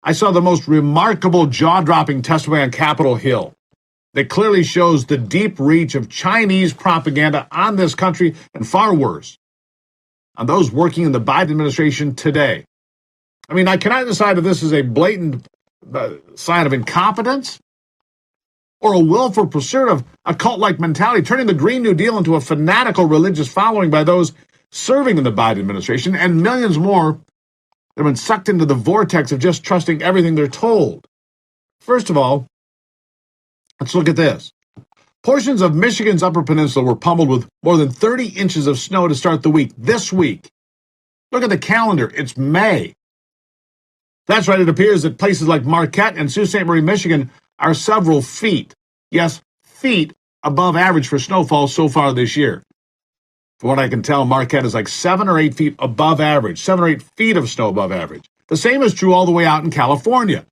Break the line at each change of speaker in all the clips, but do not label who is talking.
I saw the most remarkable jaw-dropping testimony on Capitol Hill that clearly shows the deep reach of Chinese propaganda on this country, and far worse, on those working in the Biden administration today. I mean, I cannot decide if this is a blatant sign of incompetence or a willful pursuit of a cult-like mentality, turning the Green New Deal into a fanatical religious following by those serving in the Biden administration, and millions more that have been sucked into the vortex of just trusting everything they're told. First of all, let's look at this. Portions of Michigan's Upper Peninsula were pummeled with more than 30 inches of snow to start the week, this week. Look at the calendar, it's May. That's right, it appears that places like Marquette and Sault Ste. Marie, Michigan are several feet, yes, feet above average for snowfall so far this year. From what I can tell, Marquette is like 7 or 8 feet above average, 7 or 8 feet of snow above average. The same is true all the way out in California,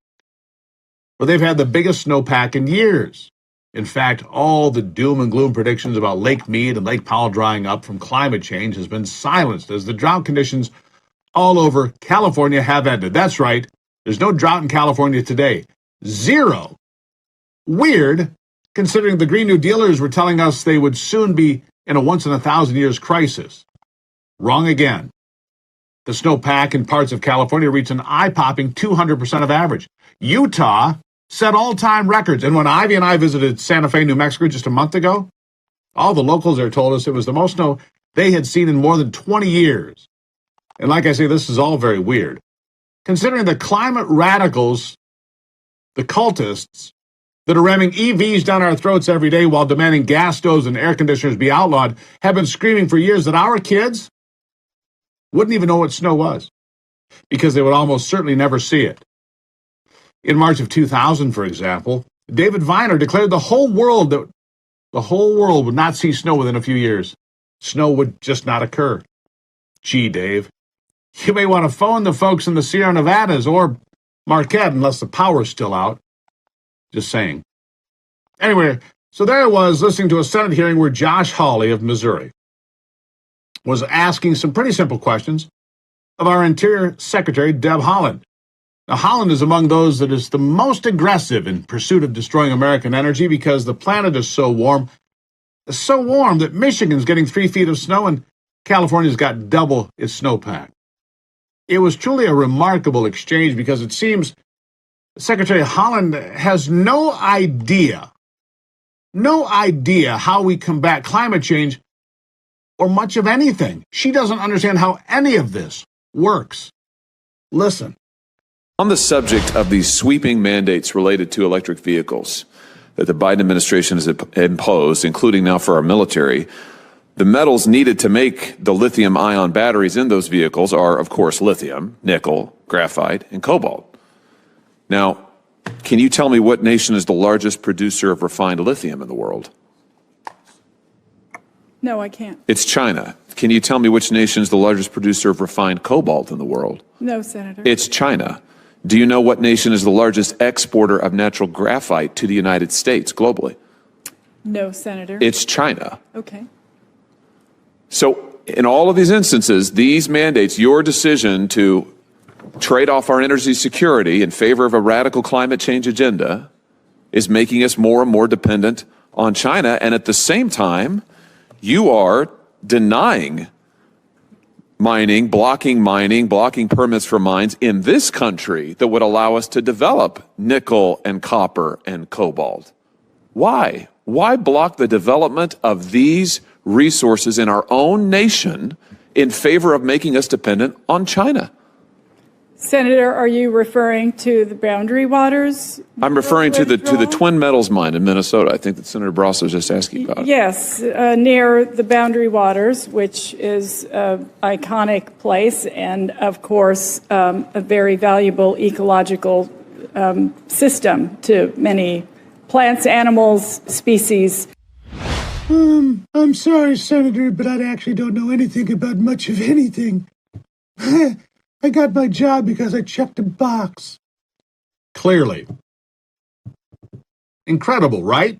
where they've had the biggest snowpack in years. In fact, all the doom and gloom predictions about Lake Mead and Lake Powell drying up from climate change has been silenced as the drought conditions all over California have ended. That's right, there's no drought in California today. Zero. Weird, considering the Green New Dealers were telling us they would soon be in a once-in-a-thousand-years crisis. Wrong again. The snowpack in parts of California reached an eye-popping 200% of average. Utah set all-time records, and when Ivy and I visited Santa Fe, New Mexico just a month ago, all the locals there told us it was the most snow they had seen in more than 20 years. And like I say, this is all very weird. Considering the climate radicals, the cultists, that are ramming EVs down our throats every day while demanding gas stoves and air conditioners be outlawed, have been screaming for years that our kids wouldn't even know what snow was, because they would almost certainly never see it. In March of 2000, for example, David Viner declared the whole world would not see snow within a few years. Snow would just not occur. Gee, Dave, you may want to phone the folks in the Sierra Nevadas or Marquette unless the power's still out. Just saying. Anyway, so there I was listening to a Senate hearing where Josh Hawley of Missouri was asking some pretty simple questions of our Interior Secretary, Deb Haaland. Now, Haaland is among those that is the most aggressive in pursuit of destroying American energy because the planet is so warm that Michigan's getting 3 feet of snow and California's got double its snowpack. It was truly a remarkable exchange because it seems Secretary Haaland has no idea how we combat climate change or much of anything. She doesn't understand how any of this works. Listen.
On the subject of these sweeping mandates related to electric vehicles that the Biden administration has imposed, including now for our military, the metals needed to make the lithium-ion batteries in those vehicles are, of course, lithium, nickel, graphite, and cobalt. Now, can you tell me what nation is the largest producer of refined lithium in the world?
No, I can't.
It's China. Can you tell me which nation is the largest producer of refined cobalt in the world?
No, Senator.
It's China. Do you know what nation is the largest exporter of natural graphite to the United States globally?
No, Senator.
It's China.
Okay.
So in all of these instances, these mandates, your decision to trade off our energy security in favor of a radical climate change agenda is making us more and more dependent on China. And at the same time, you are denying mining, blocking permits for mines in this country that would allow us to develop nickel and copper and cobalt. Why? Why block the development of these resources in our own nation in favor of making us dependent on China?
Senator, are you referring to the Boundary Waters?
I'm referring to the Twin Metals mine in Minnesota. I think that Senator Bross was just asking about.
Yes, near the Boundary Waters, which is an iconic place and, of course, a very valuable ecological system to many plants, animals, species.
I'm sorry, Senator, but I actually don't know anything about much of anything. I got my job because I checked a box.
Clearly. Incredible, right?